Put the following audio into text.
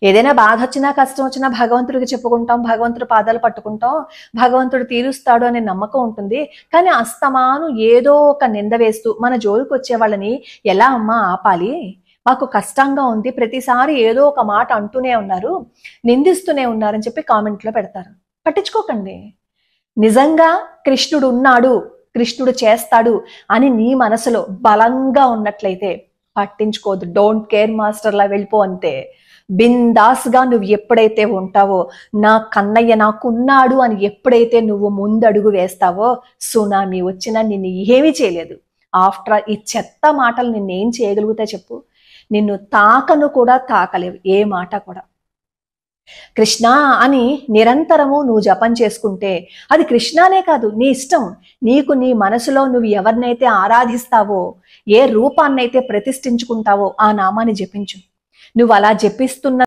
ఏదైనా బాధ వచ్చినా కష్టం వచ్చినా భగవంతుడికి చెప్పుకుంటాం, భగవంతుడి పాదాలు పట్టుకుంటాం, భగవంతుడు తీరుస్తాడు అనే నమ్మకం ఉంటుంది. కానీ అస్తమాను ఏదో ఒక నింద వేస్తూ మన జోలికి వచ్చే వాళ్ళని ఎలా అమ్మా ఆపాలి, మాకు కష్టంగా ఉంది, ప్రతిసారి ఏదో ఒక మాట అంటూనే ఉన్నారు, నిందిస్తూనే ఉన్నారని చెప్పి కామెంట్లో పెడతారు. పట్టించుకోకండి. నిజంగా కృష్ణుడు ఉన్నాడు, కృష్ణుడు చేస్తాడు అని నీ మనసులో బలంగా ఉన్నట్లయితే పట్టించుకోదు. డోంట్ కేర్ మాస్టర్లా వెళ్ళిపో అంతే. బిందాస్గా నువ్వు ఎప్పుడైతే ఉంటావో, నా కన్నయ్య నాకున్నాడు అని ఎప్పుడైతే నువ్వు ముందడుగు వేస్తావో, సునామీ వచ్చినా నిన్ను ఏమీ చేయలేదు. ఆఫ్టర్ ఈ చెత్త మాటలు నిన్నేం చేయగలుగుతా చెప్పు? నిన్ను తాకను కూడా తాకలేవు ఏ మాట కూడా. కృష్ణ అని నిరంతరము నువ్వు జపం చేసుకుంటే అది కృష్ణానే కాదు, నీ ఇష్టం. నీకు నీ మనసులో నువ్వు ఎవరినైతే ఆరాధిస్తావో, ఏ రూపాన్నైతే ప్రతిష్ఠించుకుంటావో ఆ నామాన్ని జపించు. నువ్వు అలా జపిస్తున్న